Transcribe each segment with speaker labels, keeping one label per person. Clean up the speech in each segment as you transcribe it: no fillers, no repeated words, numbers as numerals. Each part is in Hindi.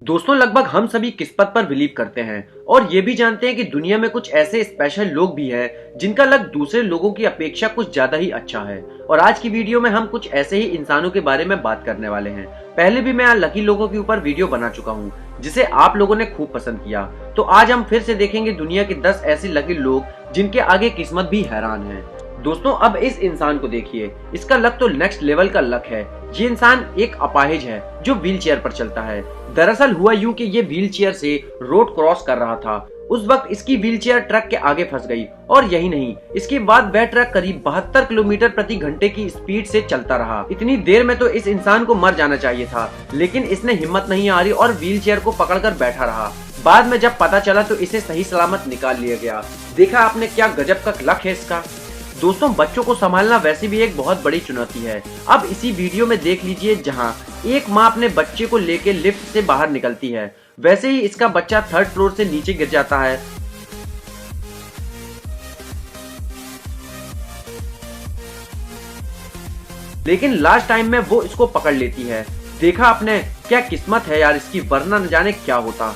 Speaker 1: दोस्तों लगभग हम सभी किस्मत पर बिलीव करते हैं और ये भी जानते हैं कि दुनिया में कुछ ऐसे स्पेशल लोग भी हैं जिनका लक दूसरे लोगों की अपेक्षा कुछ ज्यादा ही अच्छा है। और आज की वीडियो में हम कुछ ऐसे ही इंसानों के बारे में बात करने वाले हैं। पहले भी मैं लकी लोगों के ऊपर वीडियो बना चुका हूँ जिसे आप लोगों ने खूब पसंद किया। तो आज हम फिर से देखेंगे दुनिया के 10 ऐसे लकी लोग जिनके आगे किस्मत भी हैरान है। दोस्तों अब इस इंसान को देखिए, इसका लक तो नेक्स्ट लेवल का लक है। ये इंसान एक अपाहिज है जो व्हील चेयर पर चलता है। दरअसल हुआ यूं कि ये व्हील चेयर से रोड क्रॉस कर रहा था। उस वक्त इसकी व्हील चेयर ट्रक के आगे फंस गई और यही नहीं, इसके बाद वह ट्रक करीब 72 किलोमीटर प्रति घंटे की स्पीड से चलता रहा। इतनी देर में तो इस इंसान को मर जाना चाहिए था, लेकिन इसने हिम्मत नहीं हारी और व्हील चेयर को पकड़कर बैठा रहा। बाद में जब पता चला तो इसे सही सलामत निकाल लिया गया। देखा आपने क्या गजब का लक है इसका। दोस्तों बच्चों को संभालना वैसे भी एक बहुत बड़ी चुनौती है। अब इसी वीडियो में देख लीजिए जहां एक माँ अपने बच्चे को लेकर लिफ्ट से बाहर निकलती है, वैसे ही इसका बच्चा 3rd फ्लोर से नीचे गिर जाता है। लेकिन लास्ट टाइम में वो इसको पकड़ लेती है। देखा आपने क्या किस्मत है यार इसकी, वरना न जाने क्या होता।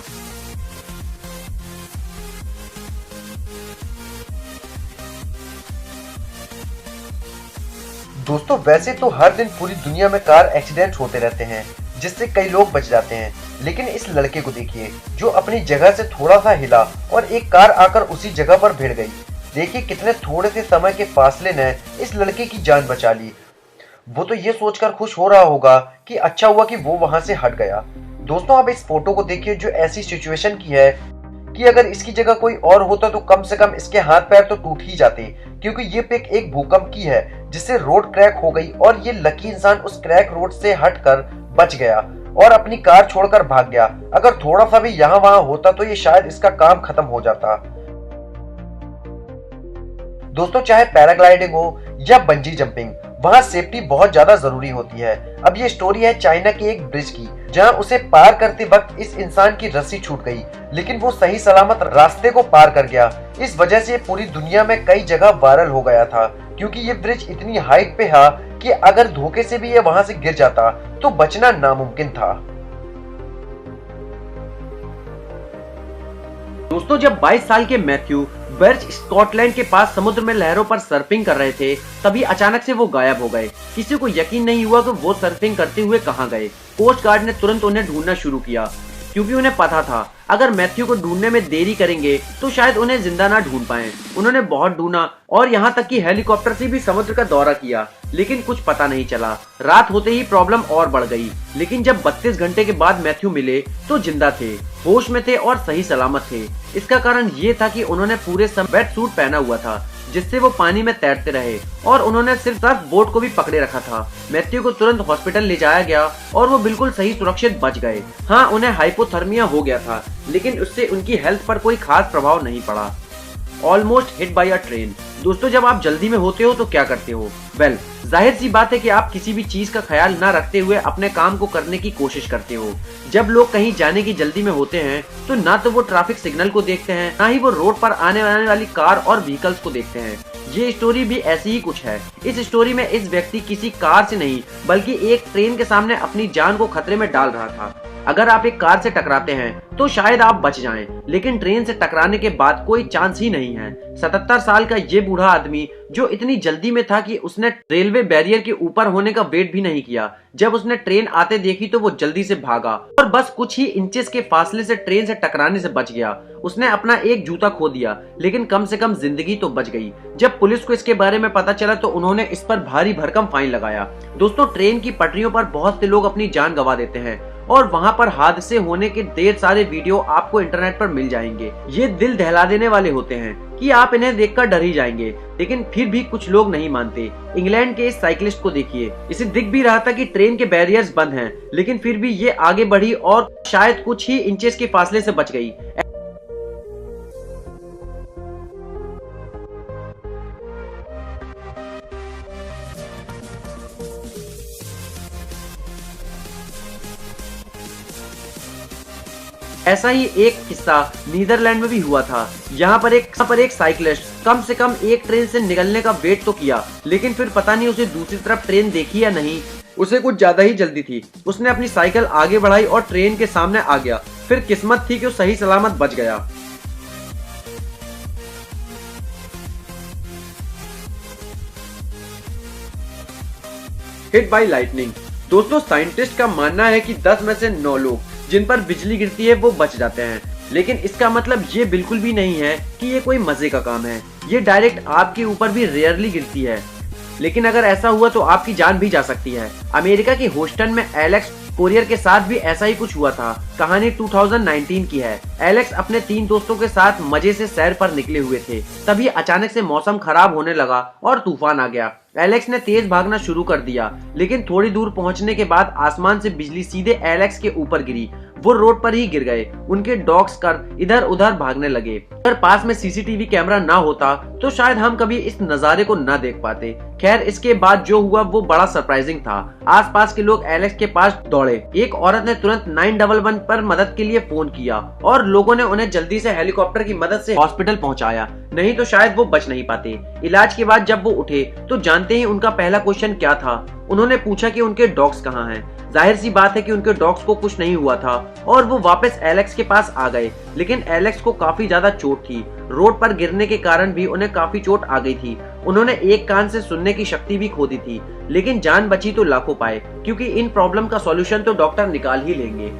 Speaker 2: दोस्तों वैसे तो हर दिन पूरी दुनिया में कार एक्सीडेंट होते रहते हैं जिससे कई लोग बच जाते हैं, लेकिन इस लड़के को देखिए जो अपनी जगह से थोड़ा सा हिला और एक कार आकर उसी जगह पर भिड़ गई। देखिए कितने थोड़े से समय के फासले ने इस लड़के की जान बचा ली। वो तो ये सोचकर खुश हो रहा होगा कि अच्छा हुआ कि वो वहां से हट गया। दोस्तों आप इस फोटो को देखिए जो ऐसी सिचुएशन की है कि अगर इसकी जगह कोई और होता तो कम से कम इसके हाथ पैर तो टूट ही जाते, क्योंकि ये पिक एक भूकंप की है जिससे रोड क्रैक हो गई और ये लकी इंसान उस क्रैक रोड से हटकर बच गया और अपनी कार छोड़कर भाग गया। अगर थोड़ा सा भी यहाँ वहां होता तो ये शायद इसका काम खत्म हो जाता। दोस्तों चाहे पैराग्लाइडिंग हो या बंजी जंपिंग, वहां सेफ्टी बहुत ज्यादा जरूरी होती है। अब ये स्टोरी है चाइना के एक ब्रिज की, जहां उसे पार करते वक्त इस इंसान की रस्सी छूट गई, लेकिन वो सही सलामत रास्ते को पार कर गया। इस वजह से पूरी दुनिया में कई जगह वायरल हो गया था, क्योंकि ये ब्रिज इतनी हाइट पे है कि अगर धोखे से भी ये वहां से गिर जाता तो बचना नामुमकिन था।
Speaker 1: दोस्तों जब 22 साल के मैथ्यू बर्च स्कॉटलैंड के पास समुद्र में लहरों पर सर्फिंग कर रहे थे, तभी अचानक से वो गायब हो गए। किसी को यकीन नहीं हुआ कि वो सर्फिंग करते हुए कहां गए। कोस्ट गार्ड ने तुरंत उन्हें ढूंढना शुरू किया, क्योंकि उन्हें पता था अगर मैथ्यू को ढूंढने में देरी करेंगे तो शायद उन्हें जिंदा ना ढूंढ पाएं। उन्होंने बहुत ढूंढा और यहाँ तक कि हेलीकॉप्टर से भी समुद्र का दौरा किया, लेकिन कुछ पता नहीं चला। रात होते ही प्रॉब्लम और बढ़ गई, लेकिन जब 32 घंटे के बाद मैथ्यू मिले तो जिंदा थे, होश में थे और सही सलामत थे। इसका कारण ये था कि उन्होंने पूरे समय वेट सूट पहना हुआ था जिससे वो पानी में तैरते रहे, और उन्होंने सिर्फ सर्फ बोट को भी पकड़े रखा था। मैथ्यू को तुरंत हॉस्पिटल ले जाया गया और वो बिल्कुल सही सुरक्षित बच गए। हाँ उन्हें हाइपोथर्मिया हो गया था, लेकिन उससे उनकी हेल्थ पर कोई खास प्रभाव नहीं पड़ा। Almost hit by a train. दोस्तों जब आप जल्दी में होते हो तो क्या करते हो? वेल जाहिर सी बात है कि आप किसी भी चीज का ख्याल न रखते हुए अपने काम को करने की कोशिश करते हो। जब लोग कहीं जाने की जल्दी में होते हैं तो ना तो वो ट्रैफिक सिग्नल को देखते हैं, ना ही वो रोड पर आने वाली कार और व्हीकल्स को देखते हैं। ये स्टोरी भी ऐसी ही कुछ है। इस स्टोरी में इस व्यक्ति किसी कार से नहीं बल्कि एक ट्रेन के सामने अपनी जान को खतरे में डाल रहा था। अगर आप एक कार से टकराते हैं तो शायद आप बच जाएं, लेकिन ट्रेन से टकराने के बाद कोई चांस ही नहीं है। 77 साल का ये बूढ़ा आदमी जो इतनी जल्दी में था कि उसने रेलवे बैरियर के ऊपर होने का वेट भी नहीं किया। जब उसने ट्रेन आते देखी तो वो जल्दी से भागा और बस कुछ ही इंचेस के फासले से ट्रेन से टकराने से बच गया। उसने अपना एक जूता खो दिया, लेकिन कम से कम जिंदगी तो बच गई। जब पुलिस को इसके बारे में पता चला तो उन्होंने इस पर भारी भरकम फाइन लगाया। दोस्तों ट्रेन की पटरियों पर बहुत से लोग अपनी जान गंवा देते हैं और वहां पर हादसे होने के ढेर सारे वीडियो आपको इंटरनेट पर मिल जाएंगे। ये दिल दहला देने वाले होते हैं कि आप इन्हें देखकर डर ही जाएंगे, लेकिन फिर भी कुछ लोग नहीं मानते। इंग्लैंड के इस साइकिलिस्ट को देखिए, इसे दिख भी रहा था कि ट्रेन के बैरियर्स बंद हैं, लेकिन फिर भी ये आगे बढ़ी और शायद कुछ ही इंचेस के फासले से बच गई। ऐसा ही एक किस्सा नीदरलैंड में भी हुआ था। यहाँ पर एक साइकिलिस्ट कम से कम एक ट्रेन से निकलने का वेट तो किया, लेकिन फिर पता नहीं उसे दूसरी तरफ ट्रेन देखी या नहीं, उसे कुछ ज्यादा ही जल्दी थी। उसने अपनी साइकिल आगे बढ़ाई और ट्रेन के सामने आ गया। फिर किस्मत थी कि वो सही सलामत बच गया। Hit by lightning. दोस्तों, साइंटिस्ट का मानना है कि 10 में से 9 लोग जिन पर बिजली गिरती है वो बच जाते हैं, लेकिन इसका मतलब ये बिल्कुल भी नहीं है कि ये कोई मजे का काम है। ये डायरेक्ट आपके ऊपर भी रेयरली गिरती है, लेकिन अगर ऐसा हुआ तो आपकी जान भी जा सकती है। अमेरिका के ह्यूस्टन में एलेक्स कोरियर के साथ भी ऐसा ही कुछ हुआ था। कहानी 2019 की है। एलेक्स अपने 3 दोस्तों के साथ मजे से सैर पर निकले हुए थे, तभी अचानक से मौसम खराब होने लगा और तूफान आ गया। एलेक्स ने तेज भागना शुरू कर दिया, लेकिन थोड़ी दूर पहुंचने के बाद आसमान से बिजली सीधे एलेक्स के ऊपर गिरी। वो रोड पर ही गिर गए। उनके डॉग्स कर इधर उधर भागने लगे। अगर पास में सीसीटीवी कैमरा ना होता तो शायद हम कभी इस नजारे को ना देख पाते। खैर, इसके बाद जो हुआ वो बड़ा सरप्राइजिंग था। आसपास के लोग एलेक्स के पास दौड़े। एक औरत ने तुरंत 911 पर मदद के लिए फोन किया और लोगों ने उन्हें जल्दी से हेलीकॉप्टर की मदद से हॉस्पिटल पहुंचाया, नहीं तो शायद वो बच नहीं पाते। इलाज के बाद जब वो उठे तो जानते ही उनका पहला क्वेश्चन क्या था? उन्होंने पूछा कि उनके डॉग्स कहाँ हैं। जाहिर सी बात है कि उनके डॉग्स को कुछ नहीं हुआ था और वो वापस एलेक्स के पास आ गए, लेकिन एलेक्स को काफी ज्यादा चोट थी। रोड पर गिरने के कारण भी उन्हें काफी चोट आ गई थी। उन्होंने एक कान से सुनने की शक्ति भी खो दी थी, लेकिन जान बची तो लाखों पाए, क्योंकि इन प्रॉब्लम का सॉल्यूशन तो डॉक्टर निकाल ही लेंगे।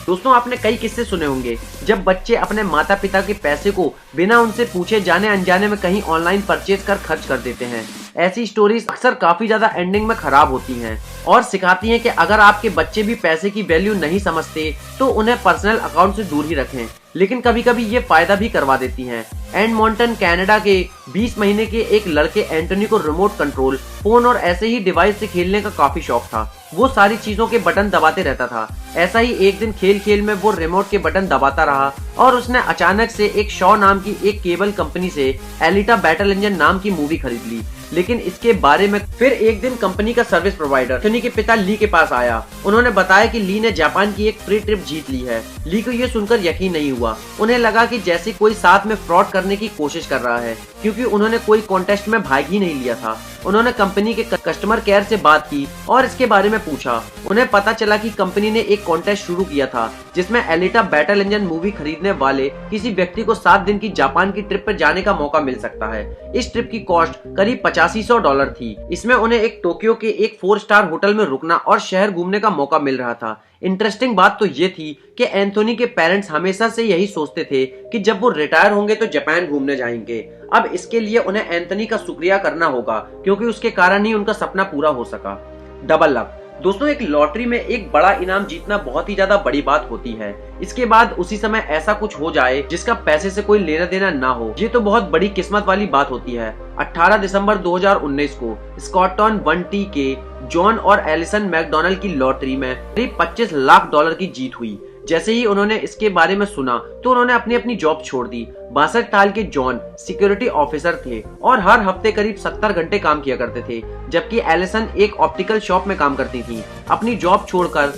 Speaker 1: दोस्तों, आपने कई किस्से सुने होंगे जब बच्चे अपने माता पिता के पैसे को बिना उनसे पूछे जाने अनजाने में कहीं ऑनलाइन परचेज कर खर्च कर देते हैं। ऐसी स्टोरीज अक्सर काफी ज्यादा एंडिंग में खराब होती हैं और सिखाती हैं कि अगर आपके बच्चे भी पैसे की वैल्यू नहीं समझते तो उन्हें पर्सनल अकाउंट से दूर ही रखें, लेकिन कभी कभी ये फायदा भी करवा देती हैं। एडमॉन्टन कनाडा के 20 महीने के एक लड़के एंटोनी को रिमोट कंट्रोल, फोन और ऐसे ही डिवाइस से खेलने का काफी शौक था। वो सारी चीजों के बटन दबाते रहता था। ऐसा ही एक दिन खेल खेल में वो रिमोट के बटन दबाता रहा और उसने अचानक से एक शॉ नाम की एक केबल कंपनी से एलिटा बैटल इंजन नाम की मूवी खरीद ली। लेकिन इसके बारे में फिर एक दिन कंपनी का सर्विस प्रोवाइडर एंथोनी के पिता ली के पास आया। उन्होंने बताया कि ली ने जापान की एक फ्री ट्रिप जीत ली है। ली को ये सुनकर यकीन नहीं हुआ। उन्हें लगा कि जैसे कोई साथ में फ्रॉड करने की कोशिश कर रहा है, क्योंकि उन्होंने कोई कॉन्टेस्ट में भाग ही नहीं लिया था। उन्होंने कंपनी के कस्टमर केयर से बात की और इसके बारे में पूछा। उन्हें पता चला कि कंपनी ने एक कॉन्टेस्ट शुरू किया था जिसमें एलिटा बैटल इंजन मूवी खरीदने वाले किसी व्यक्ति को 7 दिन की जापान की ट्रिप पर जाने का मौका मिल सकता है। इस ट्रिप की कॉस्ट करीब $8500 थी। इसमें उन्हें एक टोक्यो के एक 4 स्टार होटल में रुकना और शहर घूमने का मौका मिल रहा था। इंटरेस्टिंग बात तो ये थी कि एंथोनी के पेरेंट्स हमेशा से यही सोचते थे कि जब वो रिटायर होंगे तो जापान घूमने जाएंगे। अब इसके लिए उन्हें एंथोनी का शुक्रिया करना होगा, क्योंकि उसके कारण ही उनका सपना पूरा हो सका। Double luck. दोस्तों, एक लॉटरी में एक बड़ा इनाम जीतना बहुत ही ज्यादा बड़ी बात होती है। इसके बाद उसी समय ऐसा कुछ हो जाए जिसका पैसे से कोई लेना देना ना हो, ये तो बहुत बड़ी किस्मत वाली बात होती है। 18 दिसंबर 2019 को स्कॉटटॉन 1T के जॉन और एलिसन मैकडोनल्ड की लॉटरी में करीब $25 लाख की जीत हुई। जैसे ही उन्होंने इसके बारे में सुना तो उन्होंने अपनी जॉब छोड़ दी। 62 साल के जॉन सिक्योरिटी ऑफिसर थे और हर हफ्ते करीब 70 घंटे काम किया करते थे, जबकि एलिसन एक ऑप्टिकल शॉप में काम करती थी। अपनी जॉब छोड़कर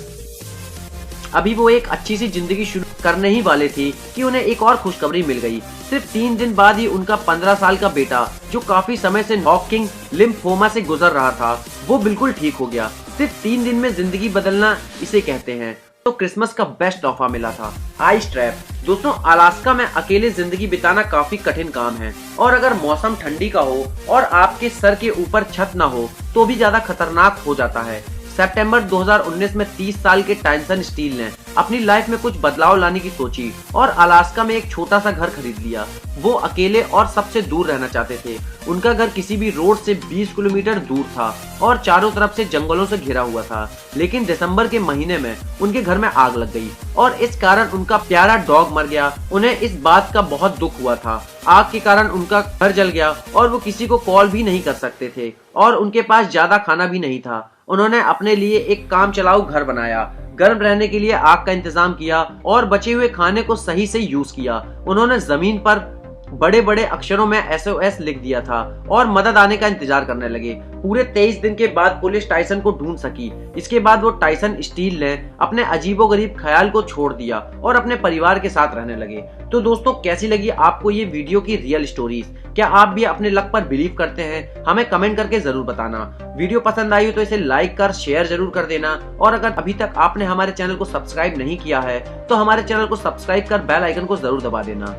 Speaker 1: अभी वो एक अच्छी सी जिंदगी शुरू करने ही वाले थे कि उन्हें एक और खुशखबरी मिल गई। सिर्फ 3 दिन बाद ही उनका 15 साल का बेटा, जो काफी समय से हॉकिंग लिम्फोमा से गुजर रहा था, वो बिल्कुल ठीक हो गया। सिर्फ 3 दिन में जिंदगी बदलना इसे कहते हैं। तो क्रिसमस का बेस्ट तोहफा मिला था, आइस ट्रैप। दोस्तों, अलास्का में अकेले जिंदगी बिताना काफी कठिन काम है, और अगर मौसम ठंडी का हो और आपके सर के ऊपर छत ना हो तो भी ज्यादा खतरनाक हो जाता है। सितंबर 2019 में 30 साल के टाइसन स्टील ने अपनी लाइफ में कुछ बदलाव लाने की सोची और अलास्का में एक छोटा सा घर खरीद लिया। वो अकेले और सबसे दूर रहना चाहते थे। उनका घर किसी भी रोड से 20 किलोमीटर दूर था और चारों तरफ से जंगलों से घिरा हुआ था। लेकिन दिसंबर के महीने में उनके घर में आग लग गई और इस कारण उनका प्यारा डॉग मर गया। उन्हें इस बात का बहुत दुख हुआ था। आग के कारण उनका घर जल गया और वो किसी को कॉल भी नहीं कर सकते थे और उनके पास ज्यादा खाना भी नहीं था। उन्होंने अपने लिए एक काम चलाऊ घर बनाया, गर्म रहने के लिए आग का इंतजाम किया और बचे हुए खाने को सही से यूज किया। उन्होंने जमीन पर बड़े बड़े अक्षरों में SOS लिख दिया था और मदद आने का इंतजार करने लगे। पूरे 23 दिन के बाद पुलिस टाइसन को ढूंढ सकी। इसके बाद वो टाइसन स्टील ने अपने अजीबोगरीब ख्याल को छोड़ दिया और अपने परिवार के साथ रहने लगे। तो दोस्तों, कैसी लगी आपको ये वीडियो की रियल स्टोरीज? क्या आप भी अपने लक पर बिलीव करते हैं? हमें कमेंट करके जरूर बताना। वीडियो पसंद आई हो तो इसे लाइक कर शेयर जरूर कर देना, और अगर अभी तक आपने हमारे चैनल को सब्सक्राइब नहीं किया है तो हमारे चैनल को सब्सक्राइब कर बेल आइकन को जरूर दबा देना।